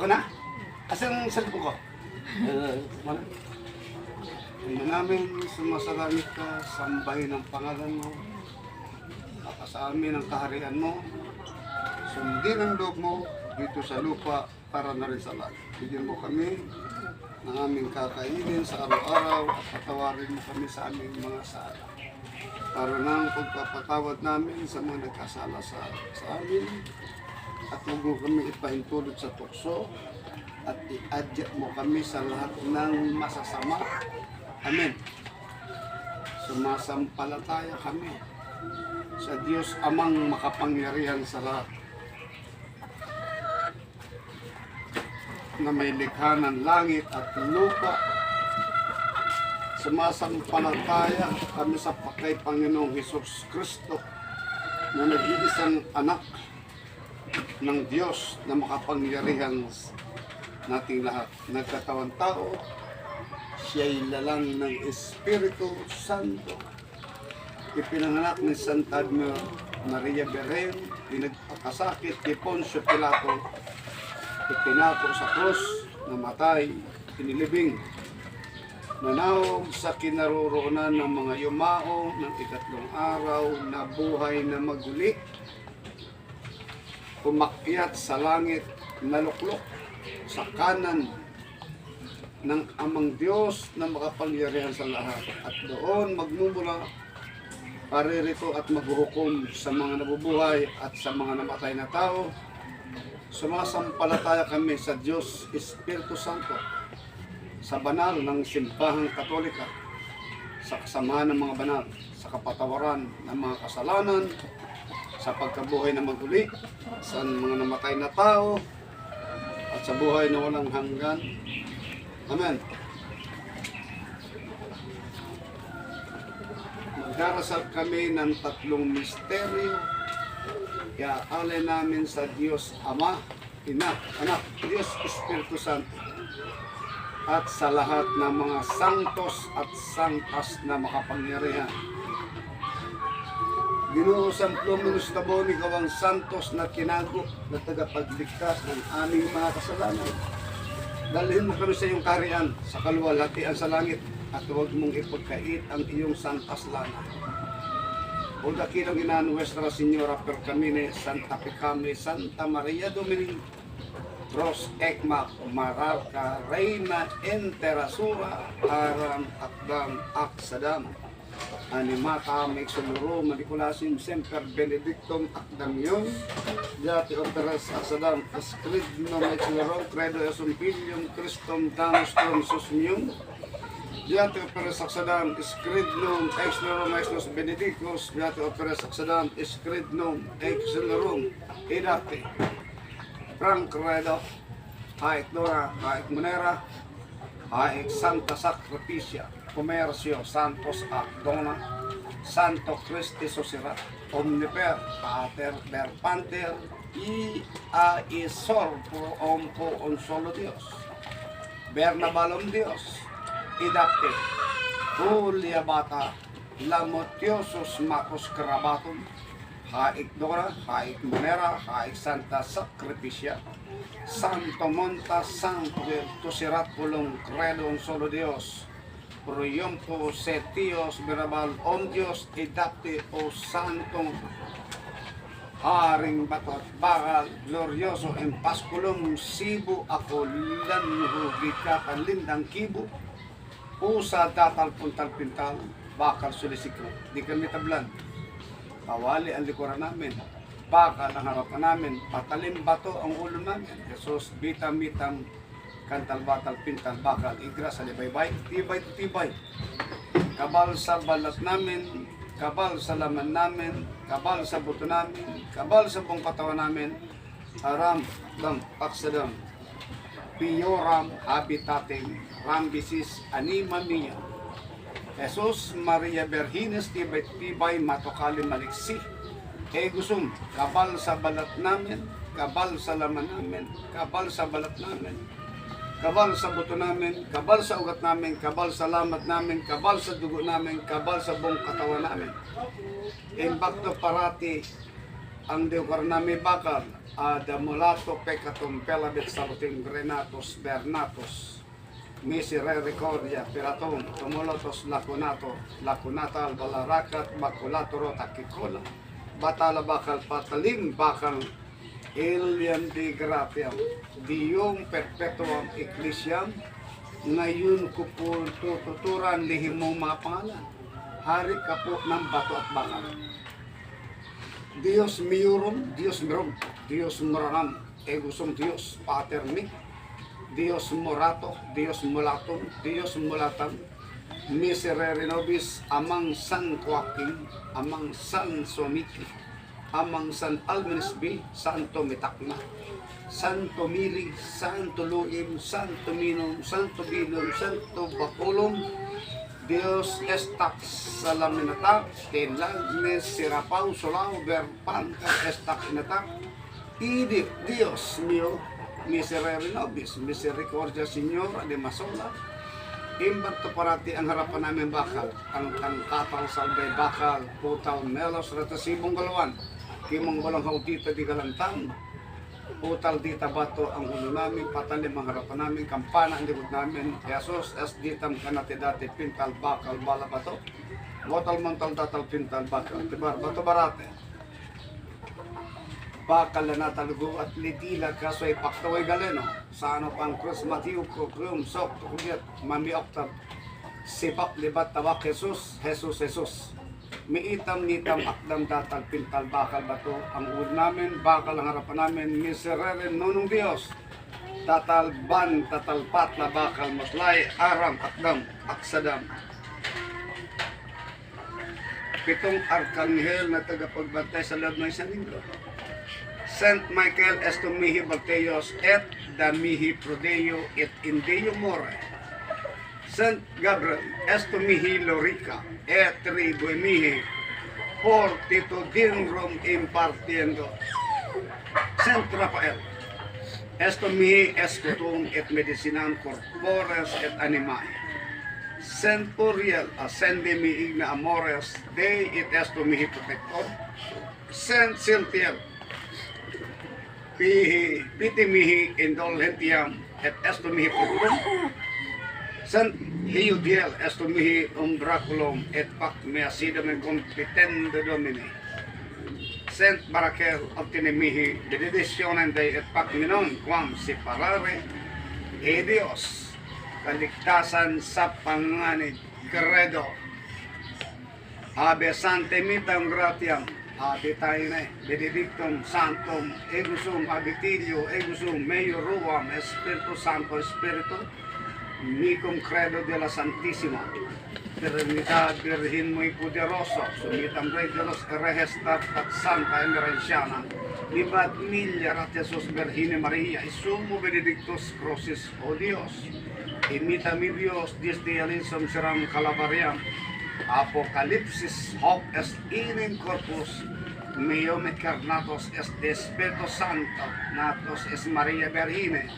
Ako na? Asan ang cellphone ko? Ama namin, sumasalangit ka, sambahin ang pangalan mo. Sa amin ang kaharian mo. Sundin ang loob mo dito sa lupa para na rin sa langit. Bigyan mo kami ng aming kakainin sa araw-araw at patawarin mo kami sa aming mga sala. Para ng pagpapatawad namin sa mga nagkasala sa amin. At huwag mo kami ipahintulot sa tukso at i-adya mo kami sa lahat ng masasama. Amen. Sumasampalataya kami sa Diyos Amang makapangyarihan sa lahat, na may likha ng langit at lupa. Sumasampalataya kami sa pakay Panginoong Hesus Kristo na nag-iisang anak ng Diyos na makapangyarihan nating lahat. Nagkatawang tao, siya'y lalang ng Espiritu Santo. Ipinanganak ni Santa Maria Beren, pinagpakasakit kay Poncio Pilato, ipinako sa krus, namatay, pinilibing, nanawag sa kinaroroonan ng mga yumao ng ikatlong araw, na buhay na maguli, umakyat sa langit, naluklok sa kanan ng Amang Diyos na makapangyarihan sa lahat, at doon magmumula paririto at maghuhukom sa mga nabubuhay at sa mga namatay na tao. Sumasampalataya kami sa Diyos Espiritu Santo, sa banal ng Simbahang Katolika, sa kasamahan ng mga banal, sa kapatawaran ng mga kasalanan, sa pagkabuhay na maguli, sa mga namatay na tao, at sa buhay na walang hanggan. Amen. Magdarasal kami ng tatlong misteryo. Iaalay namin sa Diyos Ama, Ina, Anak, Diyos Espiritu Santo, at sa lahat ng mga santos at santas na makapangyarihan. Ginoo San Pluminus Tabon, ikaw ang santos na kinago na tagapagligtas ng aming mga kasalanan. Dalhin mo kami sa iyong kaharian, sa kaluwalhatian sa langit, at huwag mong ipagkait ang iyong santas lana. O dakilang ina Nuestra Señora per Camine, Santa Pecame, Santa Maria Dominic, Ros Ekma, Mararca, Reina Enterasura, Aram Akdam Aksadam, Animata Mexoloro, Maniculasim, Semper Benedictum Akdamion, Diati Operas Aksadam, Escridno Mexoloro, Credo Esum Filium, Christum Damus Susmium, Diati Operas Aksadam, Escridnum, Exlorum, Exlos Benedictus, Diati Operas Aksadam, Escridnum, Exlorum, Edate, Frank Credo, Haik Dora, Haik Monera, Haik Santa Sacrificia, Comercio, Santos Acdona, Santo Christi Socirat, Omniper, Pater, Ber Panter, Isor, Pro Ompo, Un Solo Dios, Bernabalom Dios, Idapte, Julia Bata, Lamotiosos Macos Carabatum, Haik Dora, Haik Monera, Haik Santa Sacrificia, Santo Monta, Santo Tusirat Pulong, Credo Un Solo Dios, Proyompo Setios Berabal Om Dios, Idapte o Santong Haring Batot Bakal Glorioso en Pasculum Sibu Ako Lanhugika Lindang Kibu Usa Datal Puntal Pintal Bakal Sulisikro. Di kami tablan, kawali ang likuran namin, bakal ang harapan namin, patalim bato ang ulo namin. Jesus bitam bitam kantal batal pintal bakal igra sa libaybay, tibay. Kabal sa balat namin, kabal sa laman namin, kabal sa buto namin, kabal sa buong katawan namin. Aram dam aksadam pioram habitating rambisis anima mia. Jesus Maria Virgines tibay matokali maliksi. Gusum kabal sa balat namin, kabal sa laman namin, kabal sa balat namin, kabal sa buto namin, kabal sa ugat namin, kabal sa lamat namin, kabal sa dugo namin, kabal sa buong katawan namin. Impacto parati ang Deo karnami bakal, ada mulato peccatum pelabit saluting grenatus bernatus, misericórdia piratum, tumulotos lacunatal balarakat, maculatoro takikola, batala bakal patalim bakal, Ilian de gratiam, dium perpetuam ecclesiam, ngayon ko po tututuran lihim mong mga pangalan. Hari ka po ng bato at bakal. Dios miurum, Dios mirum, Dios moranam, egusum Dios pater mi, Dios morato, Dios mulatum, Dios mulatam, miserere nobis, amang San Joaquin, amang San Somiki, amang San Almenisbi, Santo Mitakna, Santo Mili, Santo Luim, Santo Minum, Santo Bilum, Santo Baculum, Dios estac salaminatak, tenagnes sirapau solao verpanca estac inatak, idi Dios mio, miserere nobis, misericordia Señor de masola, imbarto parati ang harapan namin bakal, ang katal salbay bakal, putal melos, retasibong galawan, kimong walang hautita di galantang, putal dita bato ang ulo namin, patalim ang harapan namin, kampana ang likod namin, Jesus, es ditam kanati dati pintal bakal bala bato, botal mantal datal pintal bakal, tibar bato barate, bakal na natalugo at lidila kaso'y paktaway galeno, sa ano pang krus matiyo ko, krum, sok, tukuyat, mami oktab, sipak libat tabak Jesus, Jesus, Jesus. Miitam nitam akdam datal pintal bakal bato ang uod namin, bakal ang harapan namin, miserere nunong Dios, tatal ban, tatal patla bakal maslay, aram akdam, aksadam. Pitong arkanghel na tagapagbantay sa loob ng isang linggo. Saint Michael esto mihi Balteos et da mihi prodeo et indeo more. Saint Gabriel esto mihi Lorica et tribu mihi fortitudinum impartiendo. Saint Rafael esto mihi escutum et medicinam corpores et animae. Saint Uriel ascendi mi igna amores Dei et esto mihi protector. Saint Siltiel piti mihi indulgentiam et esto mihi procurum. Saint Hiudiel esto mihi umbraculum et pac mea sidam in competendo domini. Saint Barakel obtine mihi benedictionem Dei et pac minon quam separare e Dios kaligtasan sa panganib credo. Abe sante mitam gratiam, abe taine benedictum santum egusum abitilio egusum meo ruam Espiritu Santo Espiritu micum credo de la Santissima Trinidad Virgen muy poderoso, sumitam Rey de los Reyes at Santa Emerenciana, libat miliarat Jesus Virgine Maria, y sumo benedictus crucis, o Dios, imita mi Dios, desde alisum seram calabariam, Apocalipsis hoc est in corpus, meum et carnatos est de Espiritu Santo, natos est Maria Virgine,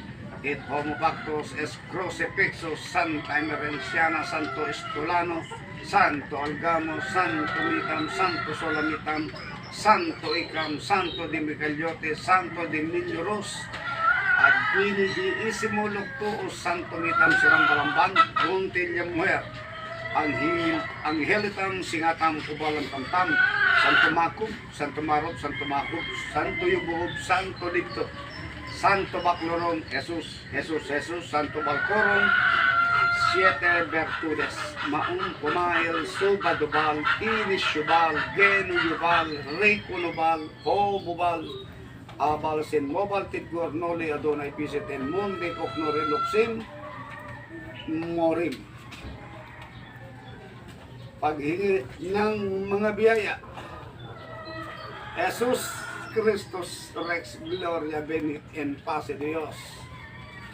et homo pactus es crucifixus Santa Emerenciana, Santo Estulano, Santo Algamo, Santo Mitam, Santo Solamitam, Santo Icam, Santo de Micaliote, Santo de Milioros, ad bini di isimo luctuus, Santo Mitam Siram Balamban, Puntilya Muher, Angelitam Singatam Kubalang Tamtam, Santo Makub, Santo Marot, Santo Makub, Santo Yubuhub, Santo Dicto, Santo Baclorum, Jesus, Jesus, Jesus, Santo Balcorum, Siete Virtudes, Maum Pumail, Subadubal, Inishubal, Genuyubal, Rikunubal, Hobubal, Abal Sin Mobal, Tidgur Noli Adonai Pisit in Mundi, Koknori Luxim, Morim. Paghingi ng mga biyaya, Jesus Christus Rex Gloria Benit en Paz Dios.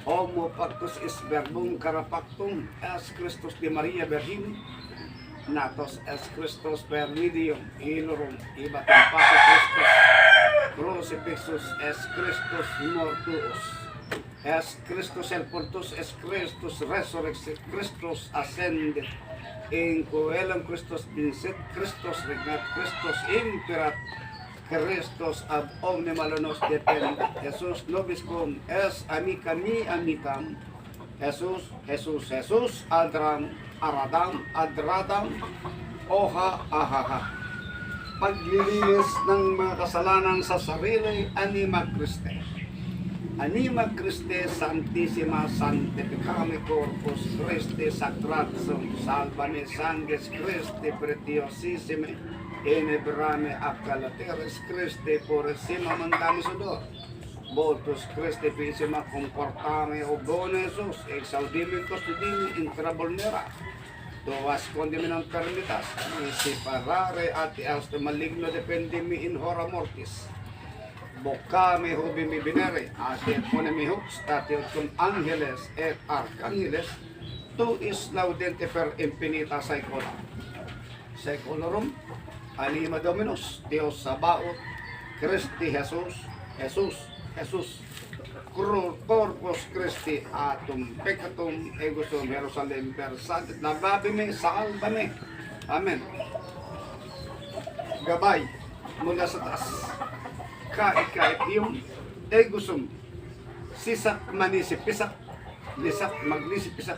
Homo pactus is verbum carapactum es Christus de Maria Virgin. Natos es Christus per medium ilorum ibatum Paz Christus. Crucifixus es Christus mortuus. Es Christus el portus es Christus resurrexit Christus ascended. In coelum Christus vincit Christus regnat Christus imperat. Christos ab omne malonos dependa. Jesus nobiscum es amicam. Jesus, adram, adradam, oha, ahaha. Paglilinis ng mga kasalanan sa sarili, anima Christi. Anima Christi Santissima Sanctificame Corpus Christi Sacratum Salvane Sanguis Christi Pretiosissime Inebrame Accalateres Christi Purissima Mandami Sudor Votus Christi Pissima Comportame Obone Jesus Exaudimi Custodimi Intrabolnera Tuas Condiminam Carnitas Separare Ati Auste Maligno Dependimi in Hora Mortis Bocame hubi mi binere, ate ponemi hux, tate cum angeles et archangeles, tu is laudente per infinita saecola. Saecolorum, anima Dominus, Deus Sabaoth, Christi Jesus, Corpus Christi, atum peccatum, egusum Jerusalem per sanctit, lavabime, salvame. Amen. Gabay, mula sa taas. Kaikait yung egusum sisak manisipisak lisak maglisipisak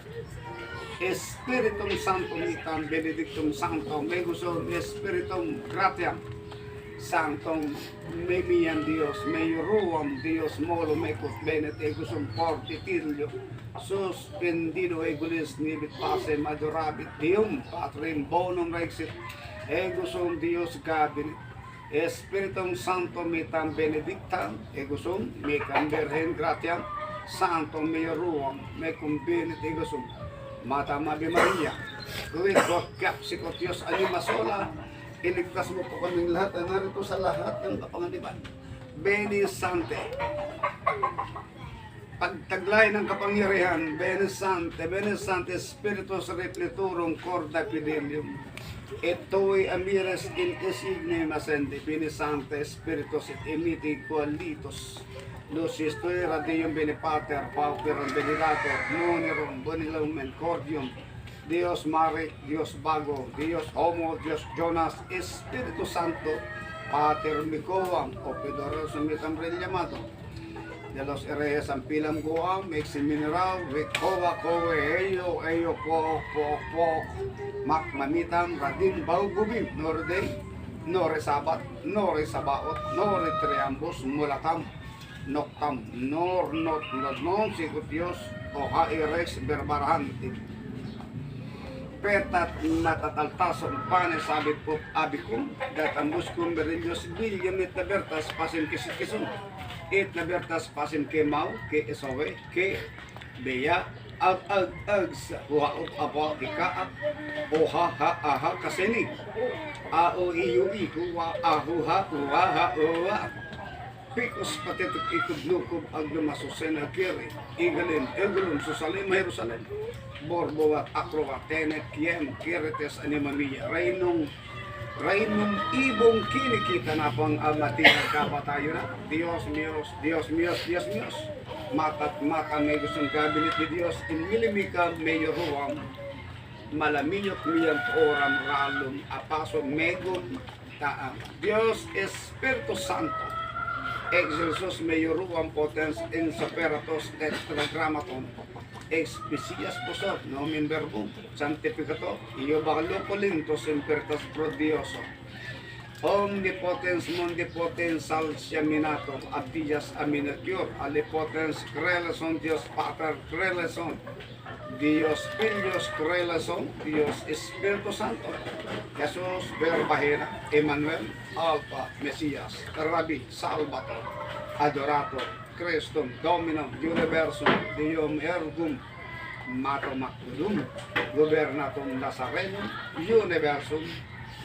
Espiritum Sanctum itam benedictum sanctum egusum Espiritum gratiam sanctum memian Dios meioruam Dios molo mecus benet egusum fortitilio suspendido egulis nibit pasem adorabit Deum Patrim bonum rexit egusum Dios cabinet Espiritum Sanctum metam benedictam, egusum, mecam Virgen gratiam, Sanctum meoruam, mecum benit egusum, matam Ave Maria, Quidot capsicot Dios anima sola, iligtas mo po kaming lahat, narito sa lahat ng kapanganiban. Beni Sante, pagtaglay ng kapangyarihan, Beni Sante, Spiritus Repliturum Corda Fidelium, Etoi amires in esigne masende bene sancte spiritus et emiti qualitus lucis tui radium bene pater pauperum benedicator nonirum bonilum and cordium Dios mare Dios bago Dios homo Dios Jonas Espiritu Santo pater micoam opidorosum metam rellamado de los herejes ampilam guam ex mineral recova coe eyo po mak mamitam radin bau gubim norde nore sabat nore sabaot nore triambus mulatam noctam nor not non sicut Dios oha erex berbarahanti petat natataltason pane sabit pop abicum datambus cum berilios bilium et libertas pasim kisikison et libertas pasim ke mau ke esowe ke beya ag sa huaot apo ikaat oha ha aha kaseni ao iyo ikuwa ahu ha oha Picos patetuk ikudlukub aglumasusena kiri igalin egulun susalim Jerusalem borboat akroat tenet kiem kirites animamia rainong ibong kinikita na pang amatinag kapatayo na Dios míos matat mata may gustong kabinet ni Dios inmilimika mayo ruwam malaminyot miyang oram ralum apaso megon taang Dios Espiritu Santo Excelsus meioruam potens in saperatos tetragrammaton expesias posor nomen verbum sanctificator io bacalocolintos impertas pro dioso omnipotens mondipotens salsiaminator abdias aminatior alipotens creleson Dios Pater creleson Dios Filios creleson Dios Espiritu Santo Jesus Verbahera Emmanuel Alpha Mesias Rabbi Salvator Adorator Christum Dominum Universum Deum Ergum Mato Macudum Gobernatum Nazarenum Universum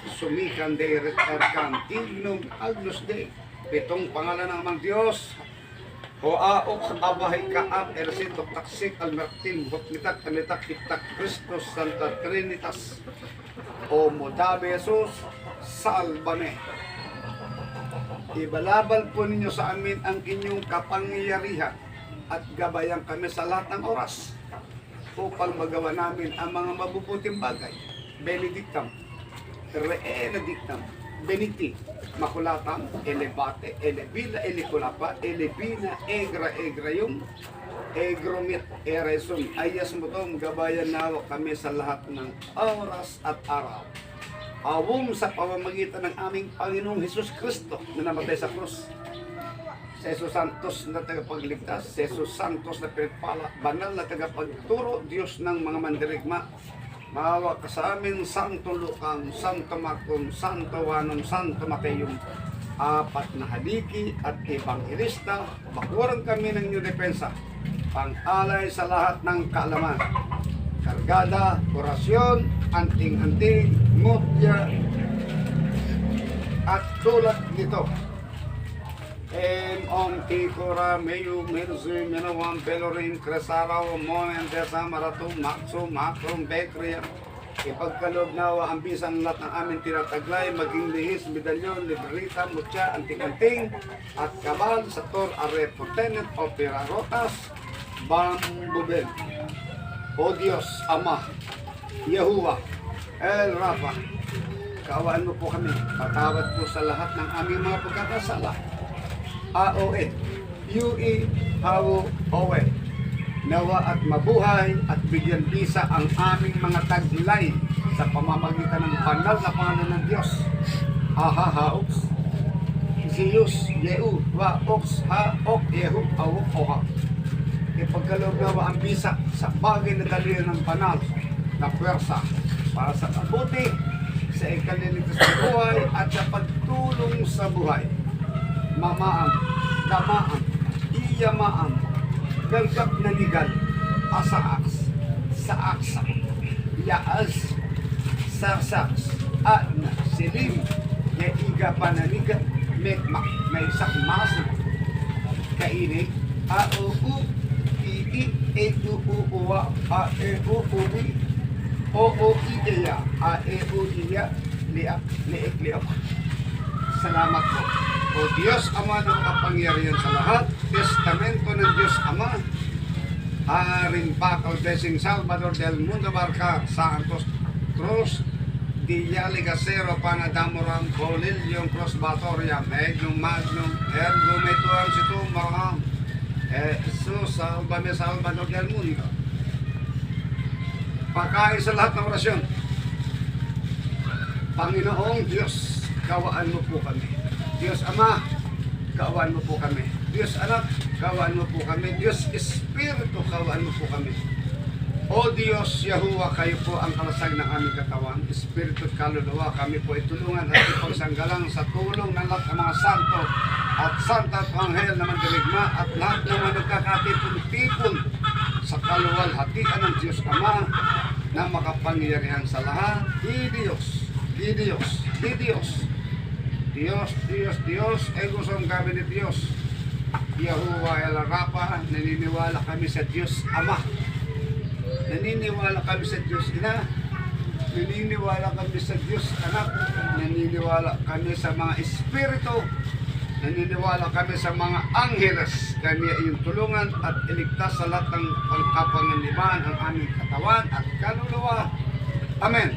Sumikan Deiret Ercantignum Agnus Dei pitong pangalan ng amang Diyos o aok abahay kaab ersito taksik almertin botmitak anitak itak Christus Santa Trinitas o modabe Jesus salvame. Ibalabal po ninyo sa amin ang inyong kapangyarihan at gabayan kami sa lahat ng oras upang magawa namin ang mga mabubuting bagay. Benedictam, Benedictam, beniti, makulatam, elebate, elebila, elikulapa, elebina, egra yung egromit, eresum, ayas mo tong gabayan nawa kami sa lahat ng oras at araw. Awong sa pamamagitan ng aming Panginoong Hesus Kristo na namatay sa krus. Si Jesus Santos na tagapagligtas, si Jesus Santos na pinagpala, banal na tagapagturo, Diyos ng mga mandirigma. Maawa ka sa amin, Santo Lucang, Santo Marcon, Santo Juanon, Santo Mateo, apat na haliki at ebanghelista, bakuran kami ng inyong depensa, pang-alay sa lahat ng kaalaman, kargada, orasyon, anting-anting, mutya, at tulad nito. Om Tikora, Mayu, Mirzu, Minawam, Belorin, Cresaraw, Monen, Desa, Maratum, Maxo, Macron, Bekriya. Ipagkaloob nawa ang bisan lahat ng aming tinataglay, maging lihis, medalyon, librita, mutya, anting-anting, at kabal sa Tor Are Potenet, Opera Rotas, Bambubel. O Diyos, Ama, Yahuwah, El Rafa, kaawaan mo po kami, patawad po sa lahat ng aming mga pagkakasala. AOE, UE, HAWO, OE. Nawa at mabuhay at bigyan bisa ang aming mga taglay sa pamamagitan ng banal na pangalan ng Diyos. Ahahaoks, Zeus, Yeu, Wa, Oks, Ha, Ok, Yehu, Awok, Oha. Ipagkaloob nawa ang bisa sa bagay na dalhin ng banal na puwersa para sa kabuti, sa ikaliligtas ng buhay at sa pagtulong sa buhay. Mamaang, damaang, iyamaang, galgap na ligal, asaaks, saaksa, yaas, sarsaks, adna, silim, yaiga pananiga, mekmak, may sakmas, kainig, auu, ii, uwa, uwi, ideya, iya, liak, liak. Salamat po. O Diyos Ama ng kapangyarihan sa lahat, testamento ng Diyos Ama, Haring Bacal Blessing Salvador del Mundo Barca, Santos Cruz, Diyali Gasero, Panadamoram, Polilium, Cross Batoria, Magnum, Ergo Metuan, Situm, Marham, Jesus, Salvame Salvador del Mundo. Pagkain sa lahat ng orasyon, Panginoong Diyos, kawaan mo po kami. Diyos Ama, kawaan mo po kami. Diyos Anak, kawaan mo po kami. Diyos Espiritu, kawaan mo po kami. O Diyos, Yahuwah, kayo po ang kalasag ng aming katawan. Espiritu at kaluluwa, kami po itulungan at ipagsanggalang sa tulong ng lahat ng mga santo at santa at anghel na mandirigma at lahat ng mga nagkakatipon-tipon sa kaluwalhatian ng Diyos Ama na makapangyarihan sa lahat. Diyos, Diyos, Diyos. Diyos, Diyos, Diyos, ego som kami ni Diyos. Yahuwah El Rafa, naniniwala kami sa Diyos Ama. Naniniwala kami sa Diyos Ina. Naniniwala kami sa Diyos Anak. Naniniwala kami sa mga Espiritu. Naniniwala kami sa mga Angeles. Kami ay yung tulungan at iligtas sa lahat ng pagkapanganiban ang aming katawan at kaluluwa. Amen.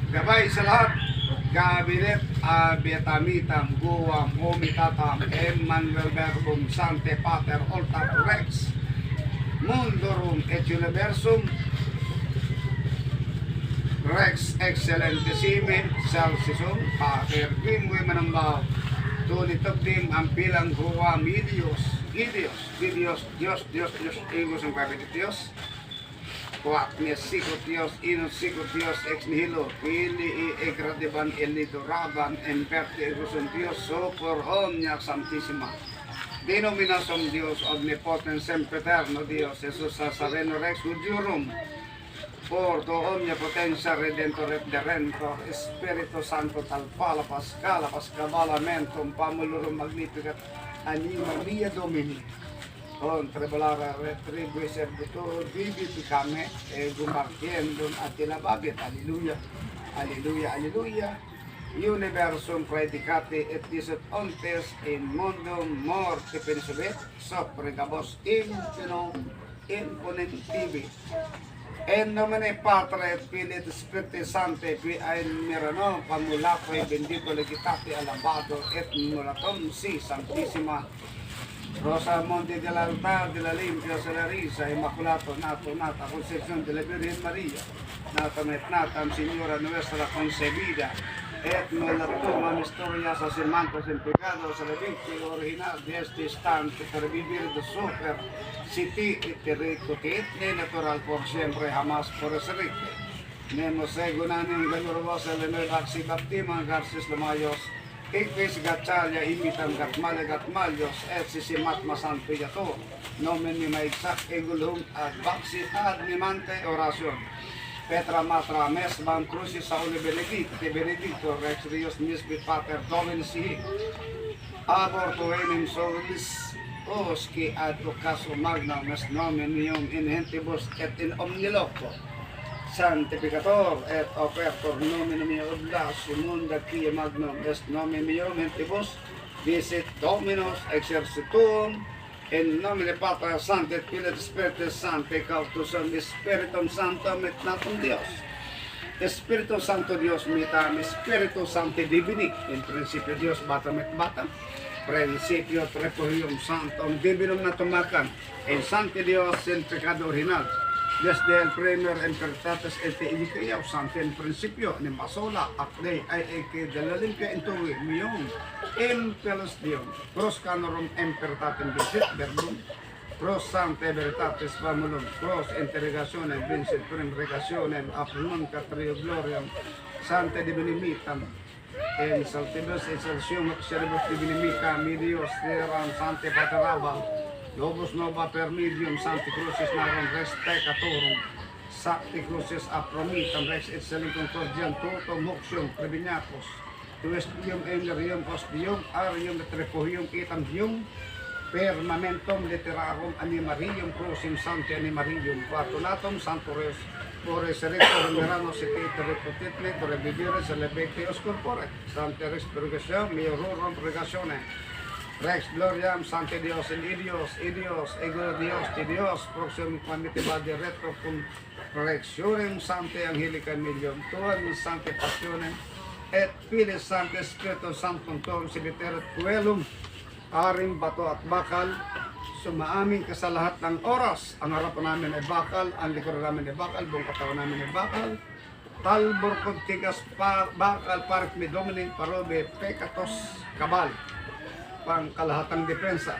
Gabay sa lahat. Gabinet, Abietamitam, Guam, Homitatam, Emmanuel Verbum, Sante Pater, Altar Rex, Mundorum et Universum, Rex Excellentissime, Salsisum, Pater, Grimwe Manambao, Tunitagdim, Ampilang Guam, Dios, Dios, Igos ang Kabinet Dios, Kuak ni Sikot Dios, Inos Sikot Dios, Ex Nihilo, Pili e Gradiban Elito Raban, Enverte Eguson Dios, Sopor Omnia Santissima, Denominasum Dios, Omnipotens Sempeterno Dios, Jesus Sazareno Rex Udiurum, Porto Omnia Potentia Redentor et Derento, Espiritu Santo Talpala Pascala, Pascabalamentum, Pamulurum Magnificat, Anima Mia Domini. On trebalara retribui servitur vivificame e gumartiendum atilababit. Alleluia, alleluia, alleluia. Universum praedicate et disut ontes in mundum morte pensubit, sopregabos infinum imponentivi. En nomine Patre et Filii et Spiritus Sancti, qui ein mirano, pamulaco e bendito legitati alabado et mulatum si Santissima Rosa Monte del Altar de la Limpia de la Risa, Immaculato, nato, nata, Concepción de la Virgen María, nata, natam, Señora Nuestra Concebida, et mulatum historias asemantos en pecados, a la víctima original de este instante, para vivir de super, siti et rico, que et natural por siempre, jamás por esrite. Nemo segunanin galurvosa le nuevaxi baptiman garcis lumayos, Ikvis gatsalya imitam gatmalyos et sisimat masanto yato nomen ni maigsak egulhum ad vaxi ad nimante oracion Petra matra mes bam crucis sauli benedicto rex rios misbit pater dominus sihi aborto enim solis osci ad ocaso magna mes nomen ium in hentibus et in omni loco Sanctificator et opertor nomen meo oblas munda quia magnum est nomen meum hentibus visit Dominus exercitum in nomine Patris Sancti et Filii et Spiritus Sancti cautus Spiritum Sanctum et natum Dios Spiritus Sancto Dios mitam Spiritus Sancti Divini in principio Dios batam et batam principio trepohium sanctum divinum natumacan in Sancti Dios in pecado original desde el primer impertates et iniquiae sante en principio ni masola acne ai que de la limpia en tu mion en pelos dion pros canorum impertatem visit verbum pros sancte veritatis famulum pros interrogationem vincit premregationem apnum catrio gloriam sante divinimitam en saltibus excelsium observus divinimitam Dios deram sante paterabam Lobos nova per medium Sancti Crucis narum res peccatorum Sancti Crucis apromitam rex et selicum cordiam totum moxium prebiniatus tu estudium emerium ostium arium et repohium itam dium permanentum literarum animarium crucim sancti animarium quatulatum santoreus por resurrector meranos et repotitne por vivere celebetios corpore Sancte Rex Purgationem miorum purgatione Rex gloriam Sancte Dios in idios ego Dios ti Dios proximum quantitibus de retro cum correctionem Sancte Angelicam Milium tuam Sancte Passionem et Filii Sancte Spiritus Sanctum tuam civiteret coelum arim bato at bakal sumaamin ka sa lahat ng oras ang harapan namin ay bakal ang likuran namin ay bakal buong katawan namin ay bakal talbor contigas bakal parc me domini parobe peccatos cabal pang kalahatang depensa.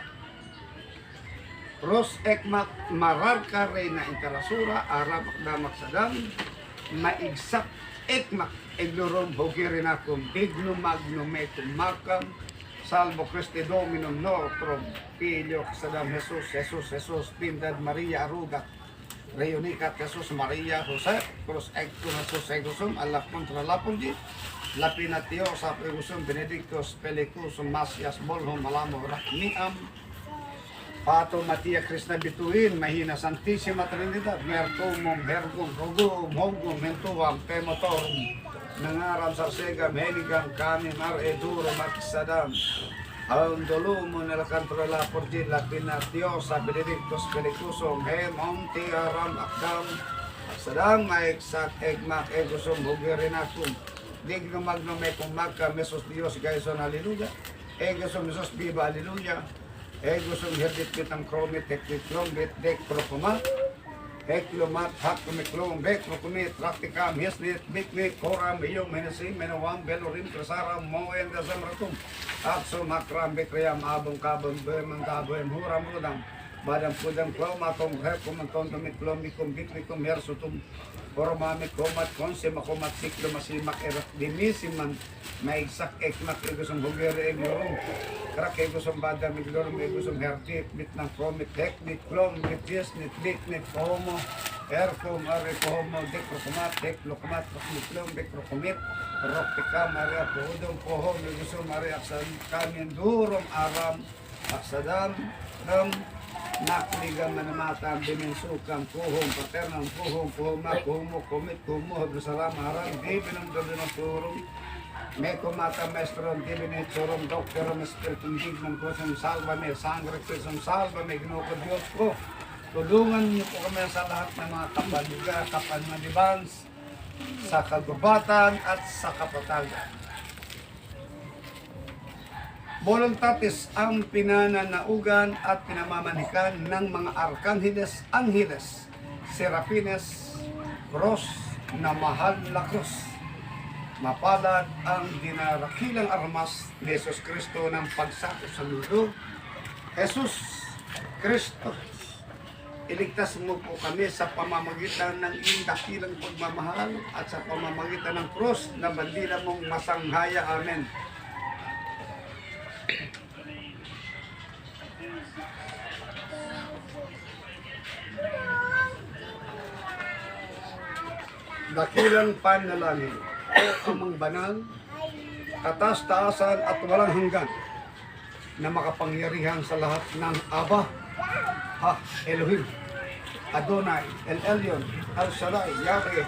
Pros ekmak mararka reina interasura arab damak sadam maigsak ekmak eglorum hogirinakum dignum magnum metum makam salvo Christi Dominum nostrum Filio sadam Jesus pindad Maria arugat reunicat Jesus Maria Jose pros ectum Jesus egosum alla contra lapundi Lapinatiosa pregusum benedictus pelicusum masias bolhum malamo rakniam Pato Matia Krishna bituin mahina Santissima Trinidad mertumum hergum hogum mentuam temotorum nangaram sarsegam heligam kanin ar edurum aksadam Aundolumo nella cantora la porgi lapinatiosa benedictus pelicusum hem tiaram akdam sadam maeksak egmak egusum hugirinakum Digno magno me cum magca mesos Dios gaison alleluia ego sum mesos viva alleluia ego sum herdit mitam chromit eklom bet dek procomat eklomat hakum eklom bek procomit praktikam hiesnit bikni koram iyong menesi menawam belorim prasaram moen dasamratum akso makram bekriam abong kabong bermang kaboem huram udang badang pudang klom atong herkum anton tumit klom bikum biknikum hersutum Formame komat konse makomat siklo masimak erat dimisiman maigsak ekmak egosum hugere eglorum krak egosum badam eglorum egosum hertit bit ng promit heknit klom bitis nit bitnit homo erkom are homo dek prokomat dek lokomat prokomitlom dek prokomit roktika maria podom pohom egosum maria aksan kamin durom aram aksadam dam nakligang manamata ang dimensukang puhong paternang puhong na puhumo komit kumuha besalam harang dibinong ng turong me kumata mestron dibinit turong doktorom espiritum dignam kusum salva me sangre kusum salva me ginoko Diyos ko Tulungan niyo po kami sa lahat ng mga kapanmanibans, sa kagubatan at sa kapatagan. Voluntatis ang pinananaugan at pinamamanikan ng mga arkangeles, angeles, serapines, cross na mahal na krus. Mapalad ang dinarakilang armas ni Jesus Kristo ng pagsako sa mundo. Jesus Kristo, iligtas mo po kami sa pamamagitan ng iyong dakilang pagmamahal at sa pamamagitan ng krus na bandila mong masanghaya. Amen. Dakilang panalangin, o amang banal, katas-taasan at walang hanggan, na makapangyarihan sa lahat ng Aba, Ha, Elohim, Adonai, El Elyon, El Shaddai, Yahweh,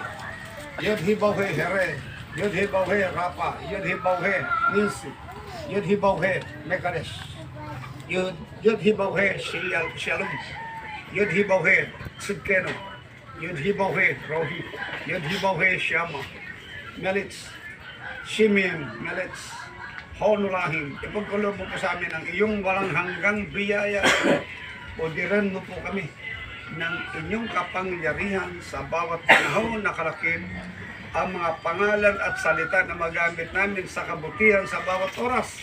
Yod-Hibawhe, Here, Yod-Hibawhe, Rapa, Yod-Hibawhe, Ninsi, Yod-Hibawhe, Mekadesh, Yod-Hibawhe, Shalom, Yod-Hibawhe, Sidkeno, Yod-Hibawhe, Rohi, Yod-Hibawhe, Shama, Melitz, Shimeon, Melitz, Honolahim. Ipagkulob mo po sa amin ang iyong walang hanggang biyaya. Podiran mo po kami ng inyong kapangyarihan sa bawat panahon na kalakip ang mga pangalan at salita na magamit namin sa kabutihan sa bawat oras.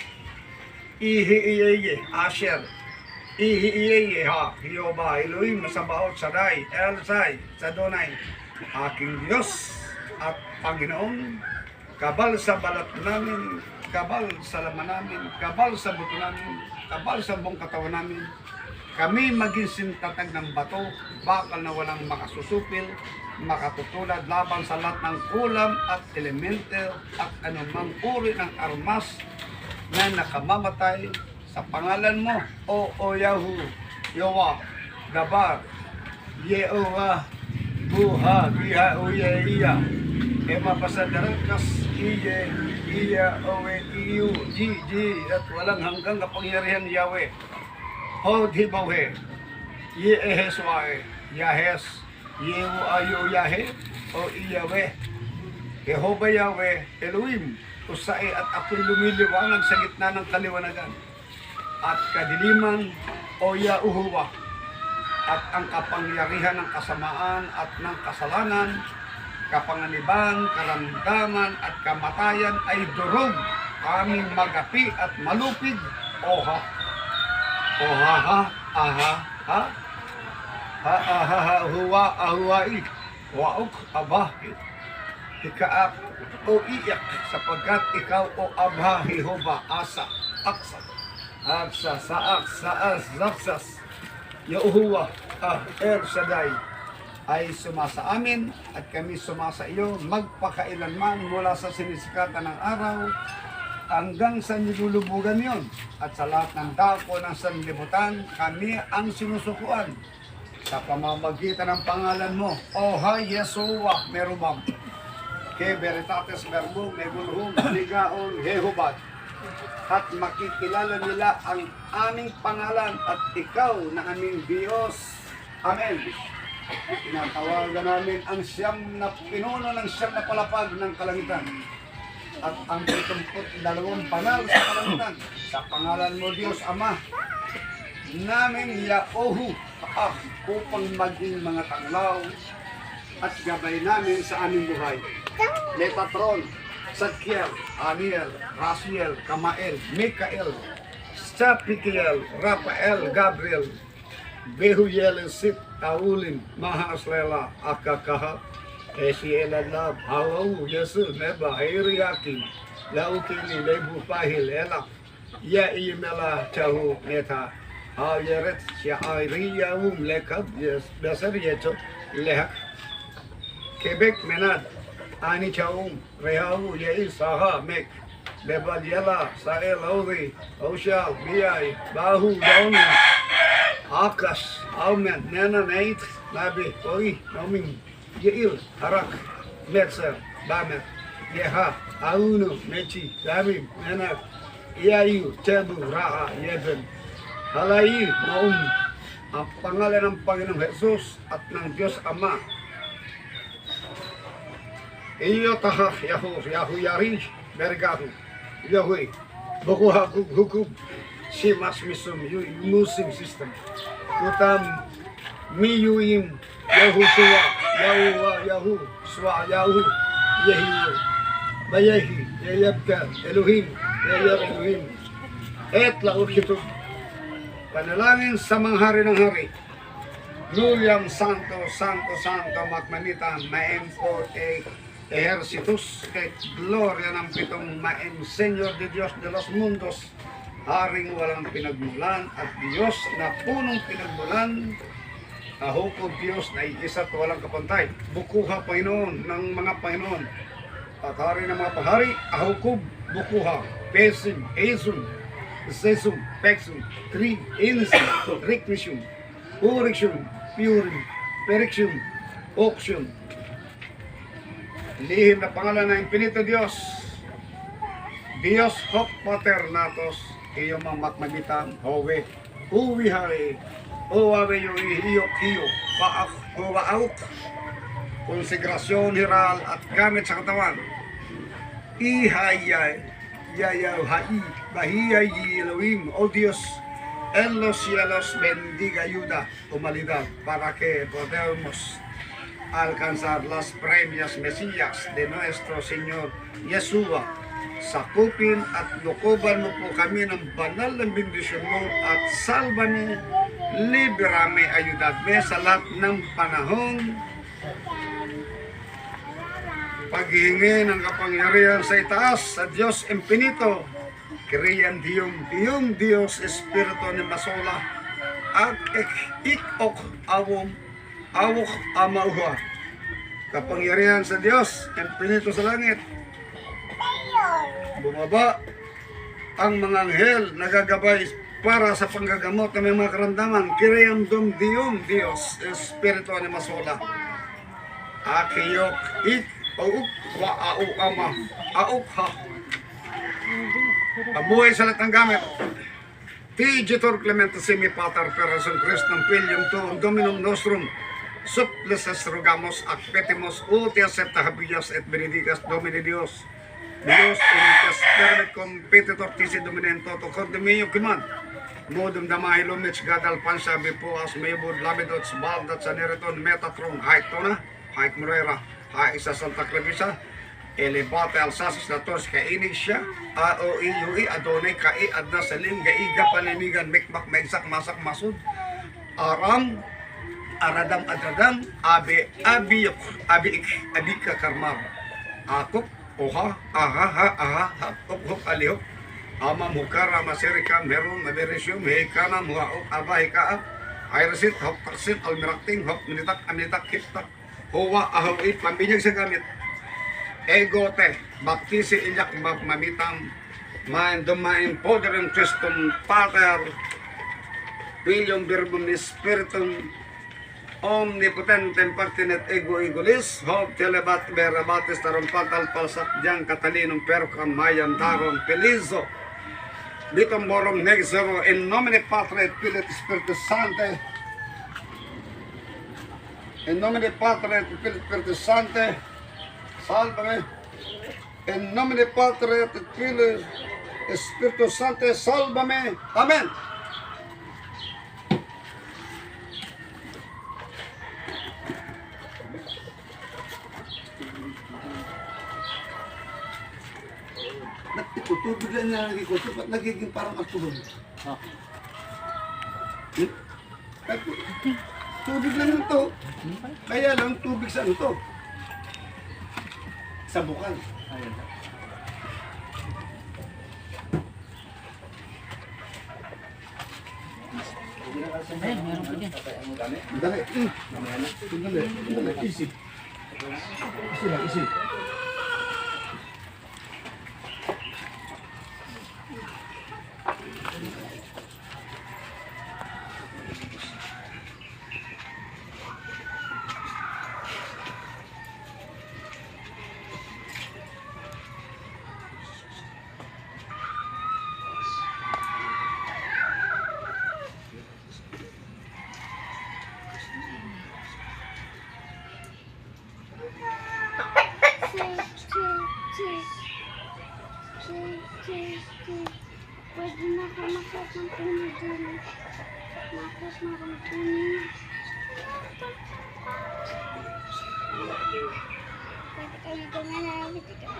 Ihi-iyeye, Asher, Ihi-iyeye, Ha, Hioba, Elohim, Sabaoth, Shaddai, El Sai, Adonai, aking Diyos at Panginoon, kabal sa balat namin, kabal sa laman namin, kabal sa buto namin, kabal sa buong katawan namin. Kami maging sintatag ng bato, bakal na walang makasusupil, makatutulad laban sa lahat ng ulam at elemento at anumang uri ng armas na nakamamatay sa pangalan mo, O Yahu, Yowa, Gabar, Yehowa, Buha, Biha, Uye, Iya, Ema Pasadarakas, Iya, Owe, Iyu, Ji, at walang hanggang kapangyarihan Yahweh. Hod-Hibawhe, Yeheswae, Yahes, Yehu Ayu Yahe, O Iyahweh, Jehovah Yahweh, Elohim, Usai at ako'y lumiliwanag sa gitna ng kaliwanagan. At kadiliman, O Yahuwa, at ang kapangyarihan ng kasamaan at ng kasalanan, kapanganiban, karamdaman at kamatayan ay durog, aming magapi at malupig, Oha, Oha, ha, aha, ha, ha, aha, ha, huwa, ahuwai, waok, aba, hikaak, o iyak, sapagkat ikaw, O Abha, Jehovah, Asa, Aksa, Aksa, Saak, Saas, Zaksas, Yahuwa, El Shaddai, ay sumasa amin at kami sumasa iyo magpakailanman mula sa sinisikatan ng araw hanggang sa nilulubugan yon. At sa lahat ng dako ng sanlibutan, kami ang sinusukuan sa pamamagitan ng pangalan mo, O Ha Yeshua Merubam, Ke Veritates Verbum, Megulhum, Ligaon, Jehovah, at makikilala nila ang aming pangalan at ikaw na aming Diyos. Amen. Tinatawagan namin ang siyam na pinuno ng siyam na palapag ng kalangitan at ang 72 banal sa kalangitan sa pangalan mo, Diyos Ama namin Yaohu, upang maging mga tanglaw at gabay namin sa aming buhay. Metatron, Sadkiel, Aniel, Rasiel, Kamael, Mikael, Sapikiel, Rafael, Gabriel, Behuyel, Sip, Taulin, Mahaslela, Akakaha, Esielalab, Hawahu, Yesu, Neba, Eiriaki, Laukini, Lebu Pahil, Elak, Yaimela, Chahu, Neta, Ayeret, Shairiyaum, Lekab, Yes, Besarieto, Lehak, Quebec, Menad, Ani Chaum, Rehahu, Yei, Saha, Mek, Bebaliela, Sael, Odi, Oshal, Biai, Bahu, Downing, Akash, Almen, Nena, Nait, Nabi, Oi, Noming, Yeil, Harak, Metzer, Bamet, Yeha, Auno, Mechi, Dabim, Nenak, Iayu, Tebu, Raha, Yeben, Halai, Maum, ang pangalan ng Panginoong Jesus at ng Diyos Ama. Iyo taha Yahu Yari Bergahu Yahweh Bokuha Hukub Simas Misum Musim System Kutam Miyuim Yahushua Yahu Swa Yahu Yehiyu Bayehi Yayabka Elohim Yayab Elohim Et Laot Kitub. Panalangin sa mga hari ng hari. Nuliam Santo, Santo, Santo, Magmanita, Maempo, Ejercitus, kay Gloria ng pitong Maem, Senyor de Dios de los Mundos, Haring walang pinagmulan at Diyos na punong pinagmulan, Ahukod Diyos na iisa at walang kapantay, Bukuha Panginoon ng mga Panginoon, at Hari ng mga pahari, Ahukod, Bukuha, Pesim, Ezum, Sesum, Pexum, Tri, Insum, Rictisium, Purixium, Purim, Perixium, Oxium. Lihim na pangalan ng Infinito Diyos, Dios Hoc Pater Natos, iyong mamatmagitan, Hove, Uwihari, Uwawe yung ihiyok hiyo, Paak, Huwaauk, konsegrasyon, hiral at gamit sa katawan, Ihayay, Yayaw hai, bahia y Elohim, oh Dios, en los cielos bendiga ayuda, humanidad, para que podamos alcanzar las premias Mesías de nuestro Señor Yeshua. Sakupin at lukuban mo po kami ng banal ng bendisyon mo at salvame, librame, ayudadme sa lahat ng panahon. Paghihingi ng kapangyarihan sa itaas sa Diyos Infinito, Kriyan Diyong Diyos Espiritu ni Masola, ak ik-ok awok amauha. Kapangyarihan sa Diyos Infinito sa langit, bumaba ang mga anghel nagagabay para sa panggagamot ng mga karamdaman. Kriyan Diyong Diyos Espiritu ni Masola, akiyok ik auk wa au ama auk ha abuhay sa lahat ng gamit. Tigitor Clemente Semi Pater Perasong Christum Pilium Tuum Dominum Nostrum Supplices Rogamos ac Petimus Uti Acepta Habillas et Benedicas Domini Dios Dios Unitas Permet Competitor Tisi Dominento to Cordemio Kiman Modum Damahi Lumich Gadal Pansa Bipuas Maywood Labidots Baldat Saneriton Metatron Haitona Haik Morera ha isa Santa Clarissa, Elevate Alsacis na tos kainig siya, AOI, Adonai, Kai, Adna, Salim, Gaiga, Paninigan, Mikmak, Megsak, Masak, Masud, Aram, Aradam, Adradam, Abiyok, Abika, Karmar, Akop, Oha, Aha, Hop, Alihok, Amam, Hukara, Masirika, Meron, Maberesyum, Hekana, Muhaok, Aba, Hekaap, Ayrasit, Hop, Taksit, Almirakting, Hop, Anitak, Hiptak, Huwa ahoy pambinyag sa gamit. Egote, baptisi ilyak mamitang main dumain poderem Christum Pater Filium Verbum Spiritum Omnipotentem Partinet Ego Egolis Hoc Telebat Berabatis Tarompatal Palsat Diang Catalinum Percam Mayan Daron Pelizo Bitum Morum Nexero in nomine Patri et Filii et Spiritus Sancti. In nomine Patri et Filii et Spiritus Sancti, salvame. In nomine Patri et Filii et Spiritus Sancti, salvame. Amen. Tubig lang na nagkikuto, ba't nagiging parang alcohol? Tubig lang ito. Kaya lang tubig sa ano to? Sa bukal. Meron pa dyan. Dali. Dali. Easy. Easy lang, easy. Pwede na ako makot ng puno dyan. Makot na akong puno. Pwede kami gumalaw. Pwede kami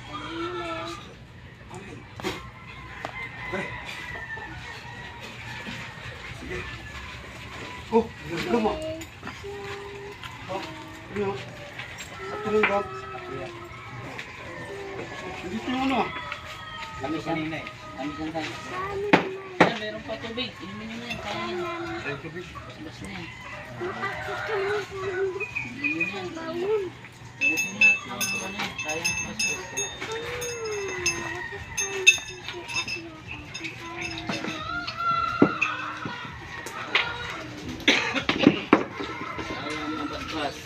gumalaw. Sige. Oh, ganda mo. Oh, ano? At tulong ba? Dito yung ano? Kami kanina eh. Kami kanina. Saan naman? Yan, meron pa tubig. Inumin nyo na yan. Kaya yan. Ay, tubig. Labas na yan. Makakot ka mo sa mundo. Inumin nyo yan. Bawon. Labas nyo na. Ano yan. Kaya ang mas. Kaya ang mabasbas.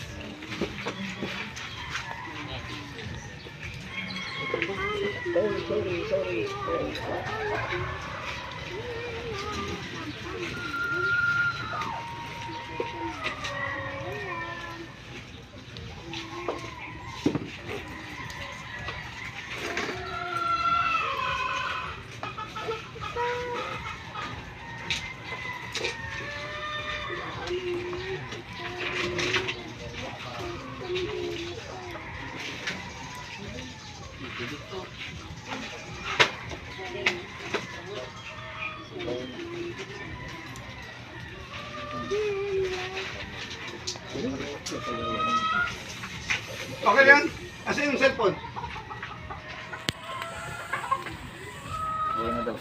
Sorry. Dito. Okay yan? Kasi yung cellphone. Wala na daw.